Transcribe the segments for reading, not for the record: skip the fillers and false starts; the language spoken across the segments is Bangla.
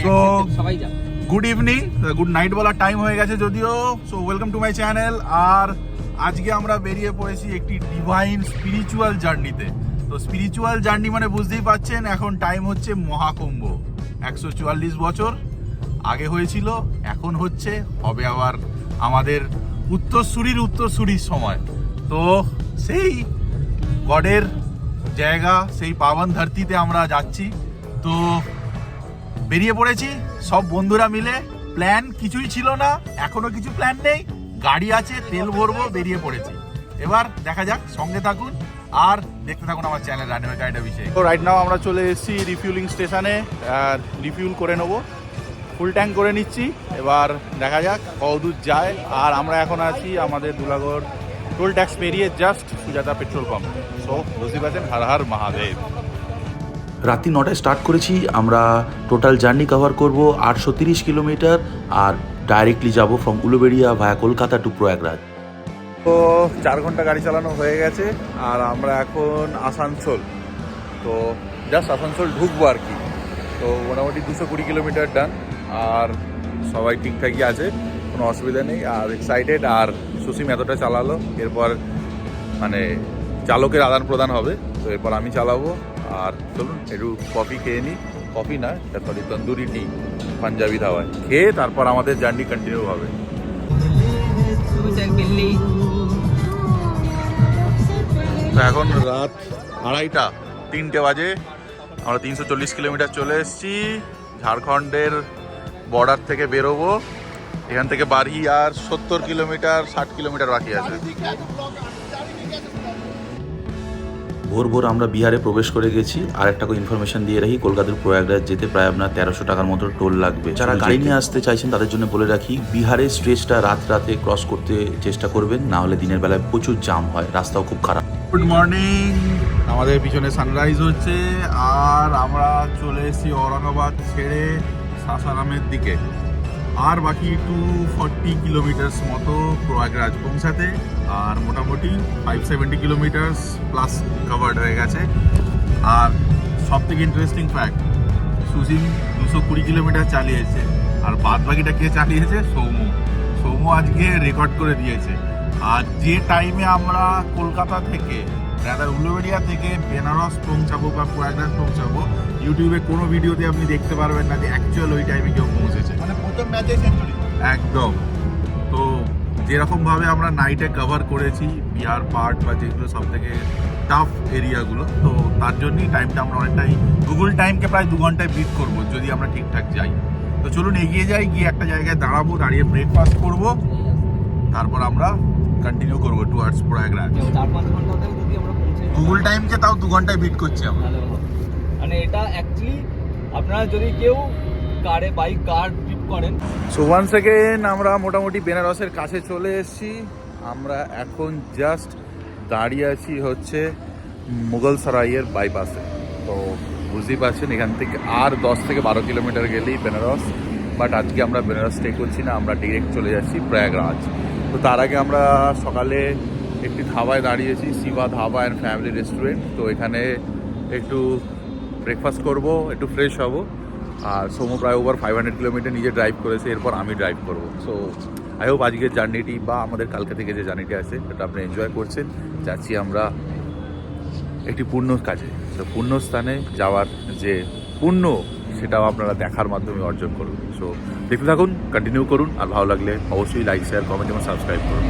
So good evening, good night বলার টাইম হয়ে গেছে যদিও। So welcome to my channel. আর আজকে আমরা বেরিয়ে পড়েছি একটি ডিভাইন স্পিরিচুয়াল জার্নিতে। তো স্পিরিচুয়াল জার্নি মানে বুঝতেই পারছেন, এখন টাইম হচ্ছে মহাকুম্ভ। 144 বছর আগে হয়েছিল, এখন হচ্ছে, হবে আবার আমাদের উত্তরসূরির সময়। তো সেই গডের জায়গা, সেই পাবন ধরতিতে আমরা যাচ্ছি। তো বেরিয়ে পড়েছি সব বন্ধুরা মিলে। প্ল্যান কিছুই ছিল না, এখনো কিছু প্ল্যান নেই, গাড়ি আছে, তেল ভরবো, বেরিয়ে পড়েছি। এবার দেখা যাক, সঙ্গে থাকুন আর দেখতে থাকুন আমার চ্যানেল রানওয়ে গাইডের বিষয়ে। তো রাইট নাও আমরা চলে এসেছি রিফিউলিং স্টেশনে, আর রিফিউল করে নেবো, ফুল ট্যাঙ্ক করে নিচ্ছি। এবার দেখা যাক কতদূর যায়। আর আমরা এখন আছি আমাদের দুলাগড় টোল ট্যাক্স পেরিয়ে just Sujata petrol pump. So বুঝতে পারছেন, হর হর মহাদেব। রাত্রি 9টায় স্টার্ট করেছি আমরা। টোটাল জার্নি কভার করব 830 কিলোমিটার, আর ডাইরেক্টলি যাব from Uluberia via Kolkata to Prayagraj. তো 4 ঘন্টা গাড়ি চালানো হয়ে গেছে, আর আমরা এখন আসানসোল। তো জাস্ট আসানসোল ঢুকবো আর কি। তো মোটামুটি 220 কিলোমিটার ডান, আর সবাই ঠিকঠাকই আছে, কোনো অসুবিধা নেই। আর এক্সাইটেড, আর সুসিম এতটা চালালো, এরপর মানে চালকের আদান প্রদান হবে। তো এরপর আমি চালাবো। আর চলুন একটু কফি খেয়ে নিই, কফি না সরি তন্দুরি টি পাঞ্জাবি ধাবায় খেয়ে তারপর আমাদের জার্নি কন্টিনিউ হবে। তো এখন রাত 2:30 বাজে, আমরা 340 কিলোমিটার চলে এসেছি। ঝাড়খণ্ডের বর্ডার থেকে বেরোবো। এখান থেকে বাড়ি আর 70 কিলোমিটার 60 কিলোমিটার বাকি আছে। ভোর ভোর আমরা বিহারে প্রবেশ করে গেছি। আর একটা ইনফরমেশন দিয়ে রাখি, কলকাতার প্রয়াগরাজ যেতে প্রায় আপনার 1300 টাকার মতো টোল লাগবে। যারা গাড়ি নিয়ে আসতে চাইছেন তাদের জন্য বলে রাখি, বিহারের স্ট্রেচটা রাতে ক্রস করতে চেষ্টা করবেন, না হলে দিনের বেলায় প্রচুর জাম হয়, রাস্তাও খুব খারাপ। গুড মর্নিং, আমাদের পিছনে সানরাইজ হচ্ছে, আর আমরা চলে এসেছি ঔরঙ্গাবাদ ছেড়ে সাসারামের দিকে। আর বাকি 240 কিলোমিটার মতো প্রয়াগরাজ পৌঁছাতে, আর মোটামুটি 570 কিলোমিটার প্লাস কভার্ড হয়ে গেছে। আর সব থেকে ইন্টারেস্টিং ফ্যাক্ট, সুসিম 220 কিলোমিটার চালিয়েছে, আর বাদ বাকিটা কে চালিয়েছে? সৌমু আজকে রেকর্ড করে দিয়েছে। আর যে টাইমে আমরা কলকাতা থেকে উলুবেড়িয়া থেকে বেনারস পৌঁছাবো বা প্রয়াগরাজ পৌঁছাবো, ইউটিউবে কোনো ভিডিওতে আপনি দেখতে পারবেন না যে অ্যাকচুয়াল ওই টাইমে কেউ পৌঁছেছে, মানে প্রথম ম্যাচে সেঞ্চুরি একদম। তো যেরকমভাবে আমরা নাইটে কভার করেছি বিহার পার্ট বা যেগুলো সব থেকে টাফ এরিয়াগুলো, তো তার জন্যই টাইমটা আমরা অনেকটাই গুগল টাইমকে প্রায় 2 ঘন্টায় বিট করবো যদি আমরা ঠিকঠাক যাই। তো চলুন এগিয়ে যাই, গিয়ে একটা জায়গায় দাঁড়াবো, দাঁড়িয়ে ব্রেকফাস্ট করবো, তারপর আমরা কন্টিনিউ করবো টুয়ার্ডস প্রয়াগরাজ। গুগল টাইমকে তাও 2 ঘন্টায় বিট করছি আমরা। মানে এটা অ্যাকচুয়ালি আপনারা যদি কেউ কার ট্রিপ করেন। সো ওয়ান্স অ্যাগেন আমরা মোটামুটি বেনারসের কাছে চলে এসেছি। আমরা এখন জাস্ট দাঁড়িয়ে আছি হচ্ছে মুঘল সরাইয়ের বাইপাসে। তো বুঝতেই পারছেন, এখান থেকে আর 10 থেকে 12 কিলোমিটার গেলেই বেনারস। বাট আজকে আমরা বেনারস স্টে করছি না, আমরা ডিরেক্ট চলে যাচ্ছি প্রয়াগরাজ। তো তার আগে আমরা সকালে একটি ধাবায় দাঁড়িয়েছি, Shiva Dhaba and family restaurant. তো এখানে একটু ব্রেকফাস্ট করব, একটু ফ্রেশ হব। আর সোমো প্রায় ওভার 500 কিলোমিটার নিজে ড্রাইভ করেছে, এরপর আমি ড্রাইভ করব। সো আই হোপ আজকের জার্নিটি বা আমাদের কালকে থেকে যে জার্নিটি আছে সেটা আপনি এনজয় করছেন। যাচ্ছি আমরা একটি পূর্ণ কাজে, তো পূর্ণ স্থানে যাওয়ার যে পুণ্য সেটাও আপনারা দেখার মাধ্যমে অর্জন করুন। সো দেখতে থাকুন, কন্টিনিউ করুন, আর ভালো লাগলে অবশ্যই লাইক শেয়ার কমেন্ট এবং সাবস্ক্রাইব করুন।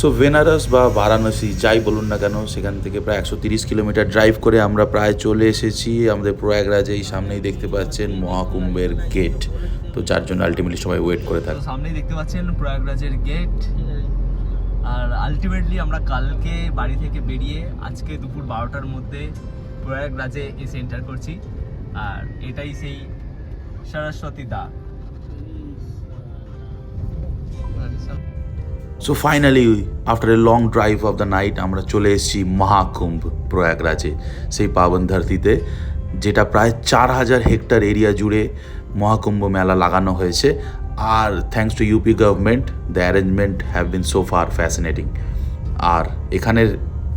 সো বেনারস বা বারাণসী যাই বলুন না কেন, সেখান থেকে প্রায় 130 কিলোমিটার ড্রাইভ করে আমরা প্রায় চলে এসেছি আমাদের প্রয়াগরাজে। এই সামনেই দেখতে পাচ্ছেন মহাকুম্ভের গেট, তো যার জন্য আলটিমেটলি সবাই ওয়েট করে থাকে। সামনেই দেখতে পাচ্ছেন প্রয়াগরাজের গেট। আর আলটিমেটলি আমরা কালকে বাড়ি থেকে বেরিয়ে আজকে দুপুর 12টার মধ্যে প্রয়াগরাজে এসে এন্টার করছি। আর এটাই সেই সরস্বতী দ্বার। So finally after a long drive of the night আমরা চলে এসেছি মহাকুম্ভ প্রয়াগরাজে, সেই পাবন ধরতিতে, যেটা প্রায় 4000 হেক্টর এরিয়া জুড়ে মহাকুম্ভ মেলা লাগানো হয়েছে। আর thanks to UP government, the arrangement have been so far fascinating. আর এখানের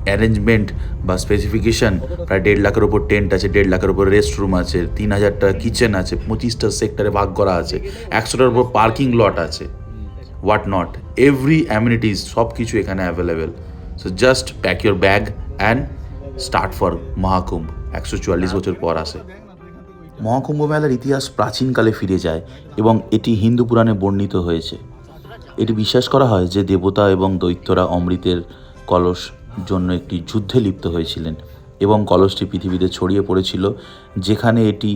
অ্যারেঞ্জমেন্ট বা স্পেসিফিকেশান প্রায় 1.5 লাখের ওপর টেন্ট আছে, 1.5 লাখের ওপর রেস্ট রুম আছে, 3000টা কিচেন আছে, 25টা সেক্টরে ভাগ করা আছে, 100টার উপর পার্কিং লট আছে, হোয়াট নট, এভরি অ্যামিনিটিস সব কিছু এখানে available. So just pack your bag and start for Maha Kumbh. 144 বছর পর আসে। মহাকুম্ভ মেলার ইতিহাস প্রাচীনকালে ফিরে যায় এবং এটি হিন্দু পুরাণে বর্ণিত হয়েছে। এটি বিশ্বাস করা হয় যে দেবতা এবং দৈত্যরা অমৃতের কলস জন্য একটি যুদ্ধে লিপ্ত হয়েছিলেন এবং কলসটি পৃথিবীতে ছড়িয়ে পড়েছিল, যেখানে এটি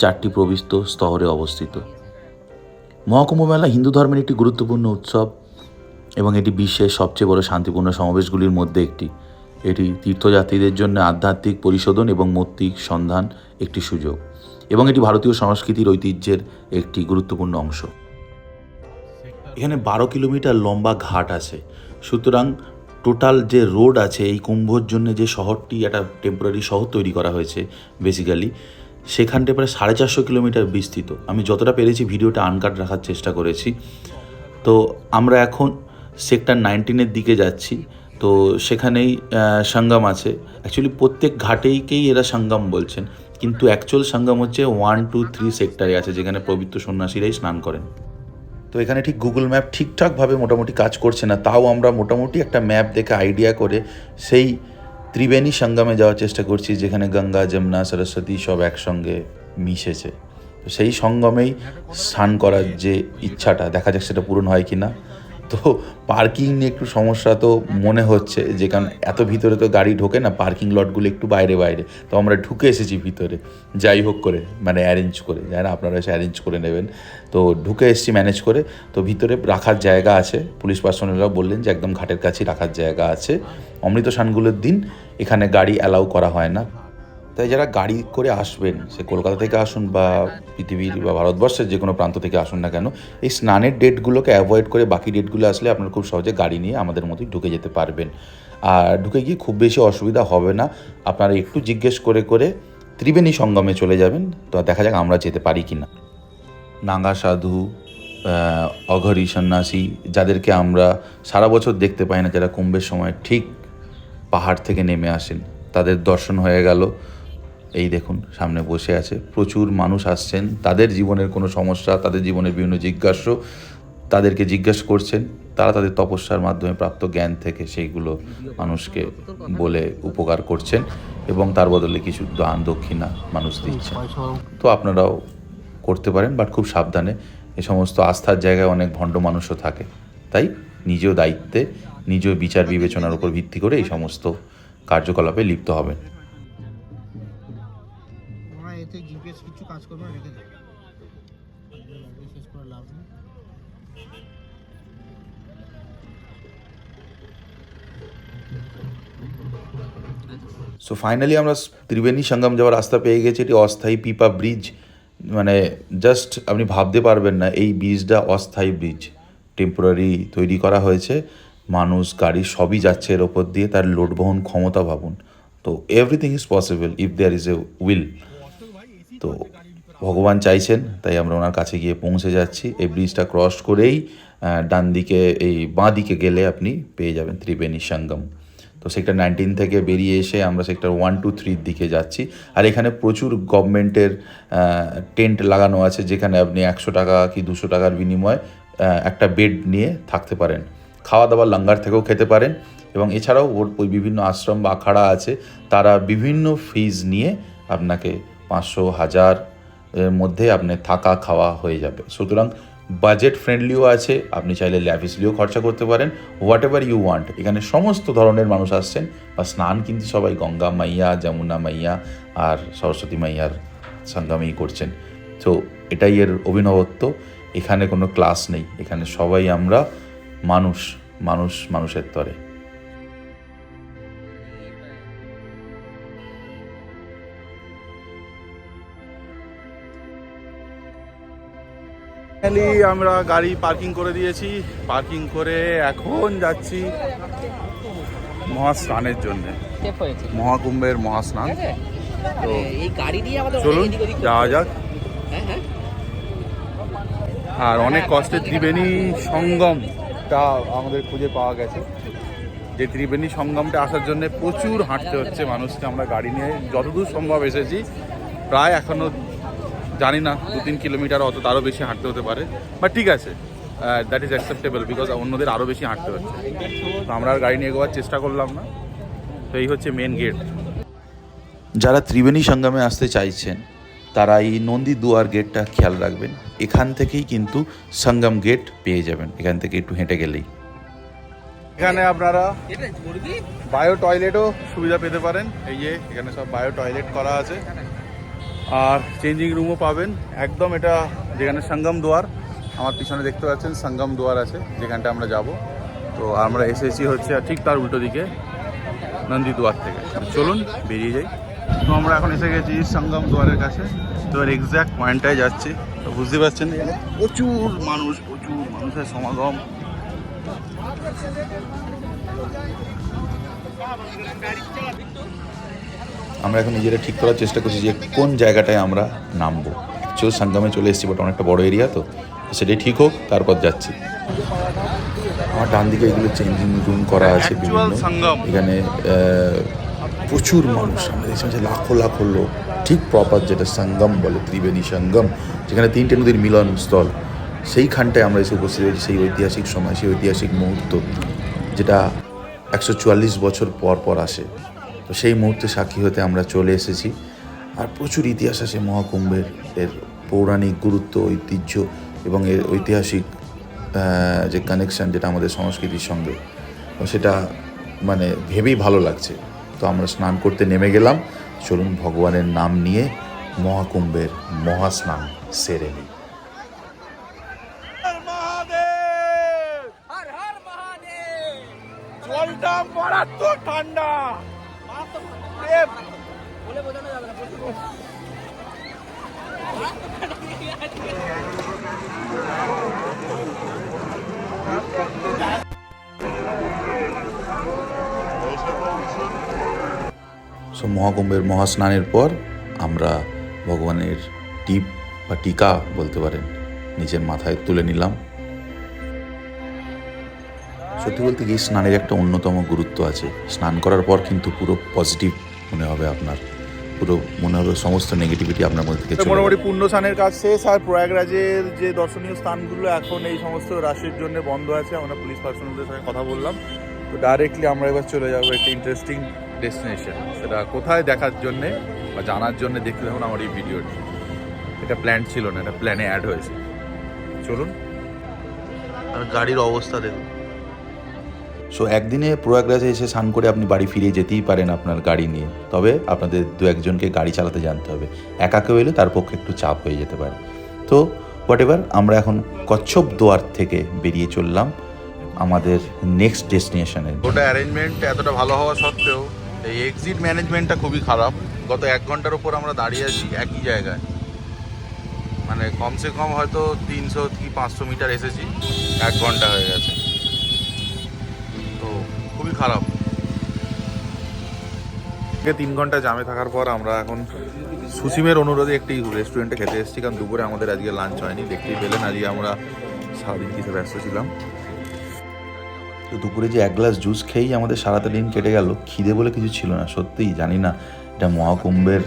4টি প্রবিষ্ট স্তরে অবস্থিত। মহাকুম্ভ মেলা হিন্দু ধর্মের একটি গুরুত্বপূর্ণ উৎসব এবং এটি বিশ্বের সবচেয়ে বড় শান্তিপূর্ণ সমাবেশগুলির মধ্যে একটি। এটি তীর্থযাত্রীদের জন্য আধ্যাত্মিক পরিশোধন এবং মৌক্তিক সন্ধান একটি সুযোগ, এবং এটি ভারতীয় সংস্কৃতির ঐতিহ্যের একটি গুরুত্বপূর্ণ অংশ। এখানে 12 কিলোমিটার লম্বা ঘাট আছে, সুতরাং টোটাল যে রোড আছে এই কুম্ভর জন্য যে শহরটি একটা টেম্পোরারি শহর তৈরি করা হয়েছে বেসিক্যালি, সেখানটা প্রায় 450 কিলোমিটার বিস্তৃত। আমি যতটা পেরেছি ভিডিওটা আনকাট রাখার চেষ্টা করেছি। তো আমরা এখন সেক্টর 19-এর দিকে যাচ্ছি। তো সেখানেই সঙ্গম আছে। অ্যাকচুয়ালি প্রত্যেক ঘাটেইকেই এরা সঙ্গম বলছেন, কিন্তু অ্যাকচুয়াল সঙ্গম হচ্ছে 1, 2, 3 সেক্টরে আছে, যেখানে পবিত্র সন্ন্যাসীরাই স্নান করেন। তো এখানে ঠিক গুগল ম্যাপ ঠিকঠাকভাবে মোটামুটি কাজ করছে না, তাও আমরা মোটামুটি একটা ম্যাপ দেখে আইডিয়া করে সেই ত্রিবেণী সঙ্গমে যাওয়ার চেষ্টা করছি, যেখানে গঙ্গা, যমুনা, সরস্বতী সব একসঙ্গে মিশেছে। তো সেই সঙ্গমেই স্নান করার যে ইচ্ছাটা, দেখা যাক সেটা পূরণ হয় কি না। তো পার্কিং নিয়ে একটু সমস্যা তো মনে হচ্ছে, যে কারণ এত ভিতরে তো গাড়ি ঢোকে না, পার্কিং লটগুলো একটু বাইরে বাইরে। তো আমরা ঢুকে এসেছি ভিতরে, যাই হোক করে মানে অ্যারেঞ্জ করে, যাই না আপনারা এসে অ্যারেঞ্জ করে নেবেন। তো ঢুকে এসেছি ম্যানেজ করে। তো ভিতরে রাখার জায়গা আছে, পুলিশ পার্সোনালরাও বললেন যে একদম ঘাটের কাছেই রাখার জায়গা আছে। অমৃত স্নানগুলোর দিন এখানে গাড়ি অ্যালাউ করা হয় না। তাই যারা গাড়ি করে আসবেন, সে কলকাতা থেকে আসুন বা পৃথিবীর বা ভারতবর্ষের যে কোনো প্রান্ত থেকে আসুন না কেন, এই স্নানের ডেটগুলোকে অ্যাভয়েড করে বাকি ডেটগুলো আসলে আপনারা খুব সহজে গাড়ি নিয়ে আমাদের মতোই ঢুকে যেতে পারবেন। আর ঢুকে গিয়ে খুব বেশি অসুবিধা হবে না। আপনারা একটু জিজ্ঞেস করে করে ত্রিবেণী সঙ্গমে চলে যাবেন। তো দেখা যাক আমরা যেতে পারি কি না। নাগা সাধু, অঘরী সন্ন্যাসী, যাদেরকে আমরা সারা বছর দেখতে পাই না, যারা কুম্ভের সময় ঠিক পাহাড় থেকে নেমে আসেন, তাদের দর্শন হয়ে গেল। এই দেখুন সামনে বসে আছে, প্রচুর মানুষ আসছেন, তাদের জীবনের কোনো সমস্যা, তাদের জীবনের বিভিন্ন জিজ্ঞাস্য তাদেরকে জিজ্ঞেস করছেন। তারা তাদের তপস্যার মাধ্যমে প্রাপ্ত জ্ঞান থেকে সেইগুলো মানুষকে বলে উপকার করছেন এবং তার বদলে কিছু দান দক্ষিণা মানুষ দিচ্ছেন। তো আপনারাও করতে পারেন, বাট খুব সাবধানে। এ সমস্ত আস্থার জায়গায় অনেক ভণ্ড মানুষও থাকে, তাই নিজেও দায়িত্বে, নিজ বিচার বিবেচনার উপর ভিত্তি করে এই সমস্ত কার্যকলাপে লিপ্ত হবেন। এতে জিপিএস কিছু কাজ করবে না, রেখে দেয় শেষ করে লাভ নেই। সো ফাইনালি আমরা ত্রিবেণী সঙ্গম যাওয়ার রাস্তা পেয়ে গেছি। এটি অস্থায়ী পিপা ব্রিজ, মানে জাস্ট আপনি ভাবতে পারবেন না এই ব্রিজটা অস্থায়ী ব্রিজ, টেম্পোরারি তৈরি করা হয়েছে। মানুষ, গাড়ি সবই যাচ্ছে এর ওপর দিয়ে, তার লোড বহন ক্ষমতা ভাবুন। তো everything is possible if there is a will. তো ভগবান চাইছেন, তাই আমরা ওনার কাছে গিয়ে পৌঁছে যাচ্ছি। এই ব্রিজটা ক্রস করেই ডান দিকে, এই বাঁ দিকে গেলে আপনি পেয়ে যাবেন ত্রিবেণী সঙ্গম। তো সেক্টর 19 থেকে বেরিয়ে এসে আমরা সেক্টর 1, 2, 3 দিকে যাচ্ছি। আর এখানে প্রচুর গভর্নমেন্টের টেন্ট লাগানো আছে, যেখানে আপনি 100 টাকা কি 200 টাকার বিনিময়ে একটা বেড নিয়ে থাকতে পারেন। খাওয়া দাওয়া লঙ্গার থেকেও খেতে পারেন, এবং এছাড়াও ওই বিভিন্ন আশ্রম বা আখাড়া আছে, তারা বিভিন্ন ফিজ নিয়ে আপনাকে 500, 1000 এর মধ্যে আপনার থাকা খাওয়া হয়ে যাবে। সুতরাং বাজেট ফ্রেন্ডলিও আছে, আপনি চাইলে ল্যাভিসলিও খরচা করতে পারেন, হোয়াট এভার ইউ ওয়ান্ট। এখানে সমস্ত ধরনের মানুষ আসছেন, বা স্নান কিন্তু সবাই গঙ্গা মাইয়া, যমুনা মাইয়া আর সরস্বতী মাইয়ার সঙ্গমেই করছেন। তো এটাই এর অভিনবত্ব। এখানে কোনো ক্লাস নেই, এখানে সবাই আমরা মানুষ, মানুষ মানুষের তরে। ফাইনালি আমরা গাড়ি পার্কিং করে দিয়েছি। পার্কিং করে এখন যাচ্ছি মহাস্নানের জন্য, মহাকুম্ভের মহাস্নান। তো চলুন যাওয়া যাক। আর অনেক কষ্টে ত্রিবেণী সঙ্গমটা আমাদের খুঁজে পাওয়া গেছে। যে ত্রিবেণী সঙ্গমটা আসার জন্য প্রচুর হাঁটতে হচ্ছে মানুষকে। আমরা গাড়ি নিয়ে যতদূর সম্ভব এসেছি, প্রায় এখনও জানি না 2-3 কিলোমিটার, অত তারও বেশি হাঁটতে হতে পারে, বাট ঠিক আছে, দ্যাট ইজ অ্যাকসেপ্টেবল বিকজ অন্যদের আরও বেশি হাঁটতে হচ্ছে। তো আমরা আর গাড়ি নিয়ে এগোবার চেষ্টা করলাম না। তো এই হচ্ছে মেন গেট। যারা ত্রিবেণী সঙ্গমে আসতে চাইছেন তারা এই নন্দী দুয়ার গেটটা খেয়াল রাখবেন। এখান থেকেই কিন্তু সঙ্গম গেট পেয়ে যাবেন, এখান থেকে একটু হেঁটে গেলেই। এখানে আপনারা বায়ো টয়লেটও সুবিধা পেতে পারেন। এই যে এখানে সব বায়ো টয়লেট করা আছে, আর চেঞ্জিং রুমও পাবেন। একদম এটা যেখানে সঙ্গম দুয়ার, আমার পিছনে দেখতে পাচ্ছেন সঙ্গম দুয়ার আছে যেখানটা আমরা যাব। তো আমরা এসেছি হচ্ছে ঠিক তার উল্টো দিকে নন্দী দুয়ার থেকে। চলুন বেরিয়ে যাই। তো আমরা এখন এসে গেছি সঙ্গম দুয়ারের কাছে। তো এর এক্স্যাক্ট পয়েন্টটায় যাচ্ছি। তো বুঝতে পারছেন এখানে প্রচুর মানুষের সমাগম। আমরা এখন নিজেরা ঠিক করার চেষ্টা করছি যে কোন জায়গাটায় আমরা নামবো। অ্যাকচুয়াল সঙ্গমে চলে এসেছি, বাট অনেকটা বড় এরিয়া, তো সেটাই ঠিক হোক, তারপর যাচ্ছি। আমার ডান দিকে এগুলো চেঞ্জিং রুম করা আছে বিভিন্ন। এখানে প্রচুর মানুষ, আমরা দেখছিলাম যে লাখো লোক, ঠিক প্রপার যেটা সঙ্গম বলে, ত্রিবেণী সঙ্গম, যেখানে 3টে নদীর মিলন স্থল, সেইখানটায় আমরা এসে উপস্থিত হয়েছি। সেই ঐতিহাসিক সময়, সেই ঐতিহাসিক মুহূর্ত যেটা 144 বছর পর আসে। তো সেই মুহূর্তে সাক্ষী হতে আমরা চলে এসেছি। আর প্রচুর ইতিহাস আছে মহাকুম্ভের, এর পৌরাণিক গুরুত্ব, ঐতিহ্য এবং এর ঐতিহাসিক যে কানেকশান যেটা আমাদের সংস্কৃতির সঙ্গে, সেটা মানে ভেবেই ভালো লাগছে। তো আমরা স্নান করতে নেমে গেলাম। চলুন ভগবানের নাম নিয়ে মহাকুম্ভের মহাস্নান সেরে নিই। জলটা মারাত্মক ঠান্ডা। সো মহাকুম্ভের মহাস্নানের পর আমরা ভগবানের টিপ বা টিকা বলতে পারেন নিজের মাথায় তুলে নিলাম। সত্যি বলতে কি, স্নানের একটা অন্যতম গুরুত্ব আছে। স্নান করার পর কিন্তু পুরো পজিটিভ মনে হবে আপনার, পুরো মনে হবে সমস্ত নেগেটিভিটি আপনার মধ্যে থেকে চলে যাবে। মোটামুটি পুণ্য স্নানের কাজ শেষ। আর প্রয়াগরাজের যে দর্শনীয় স্থানগুলো এখন এই সমস্ত রাশের জন্য বন্ধ আছে, আমরা পুলিশ পার্সোনালদের সঙ্গে কথা বললাম। তো ডাইরেক্টলি আমরা এবার চলে যাবো একটা ইন্টারেস্টিং ডেস্টিনেশন। সেটা কোথায় দেখার জন্যে বা জানার জন্য দেখতে থাকুন আমার এই ভিডিওটি। এটা প্ল্যান ছিল না, এটা প্ল্যানে অ্যাড হয়েছে। চলুন। আর গাড়ির অবস্থা দেখুন। সো একদিনে প্রয়াগরাজে এসে স্নান করে আপনি বাড়ি ফিরে যেতেই পারেন আপনার গাড়ি নিয়ে, তবে আপনাদের 2-1জনকে গাড়ি চালাতে জানতে হবে। একা কেউ এলে তার পক্ষে একটু চাপ হয়ে যেতে পারে। তো হোয়াট এভার, আমরা এখন কচ্ছপ দুয়ার থেকে বেরিয়ে চললাম আমাদের নেক্সট ডেস্টিনেশনে। ওটা অ্যারেঞ্জমেন্ট এতটা ভালো হওয়া সত্ত্বেও এই এক্সিট ম্যানেজমেন্টটা খুবই খারাপ। গত 1 ঘন্টার উপর আমরা দাঁড়িয়ে আছি একই জায়গায়। মানে কমসে কম হয়তো 300 কি 500 মিটার এসেছি, 1 ঘন্টা হয়ে গেছে। তো খুবই খারাপ। 3 ঘন্টা জামে থাকার পর আমরা এখন সুসিমের অনুরোধে একটি রেস্টুরেন্টে খেতে এসেছি, কারণ দুপুরে আমাদের আজকে লাঞ্চ হয়নি। দেখতেই পেলেন আজকে আমরা সারাদিন কিছু ব্যস্ত ছিলাম। তো দুপুরে যে 1 গ্লাস জুস খেয়েই আমাদের সারাটা দিন কেটে গেল। খিদে বলে কিছু ছিল না, সত্যিই জানি না এটা মহাকুম্ভের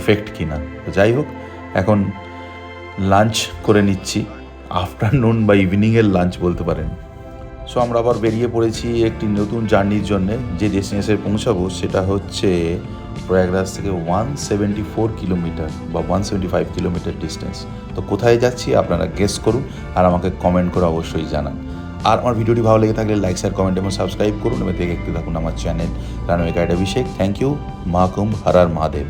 এফেক্ট কিনা। তো যাই হোক, এখন লাঞ্চ করে নিচ্ছি, আফটারনুন বা ইভিনিংয়ের লাঞ্চ বলতে পারেন। সো আমরা আবার বেরিয়ে পড়েছি একটি নতুন জার্নির জন্যে। যে ডেস্টিনেশনে পৌঁছাবো সেটা হচ্ছে প্রয়াগরাজ থেকে 174 কিলোমিটার বা 175 কিলোমিটার ডিস্টেন্স। তো কোথায় যাচ্ছি আপনারা গেস করুন আর আমাকে কমেন্ট করে অবশ্যই জানান। আর আমার ভিডিওটি ভালো লেগে থাকলে লাইক, শেয়ার, কমেন্ট এবং সাবস্ক্রাইব করুন এবং দেখতে থাকুন আমার channel runway guide Abhishek. Thank you. Mahakumbh Har Har Mahadev.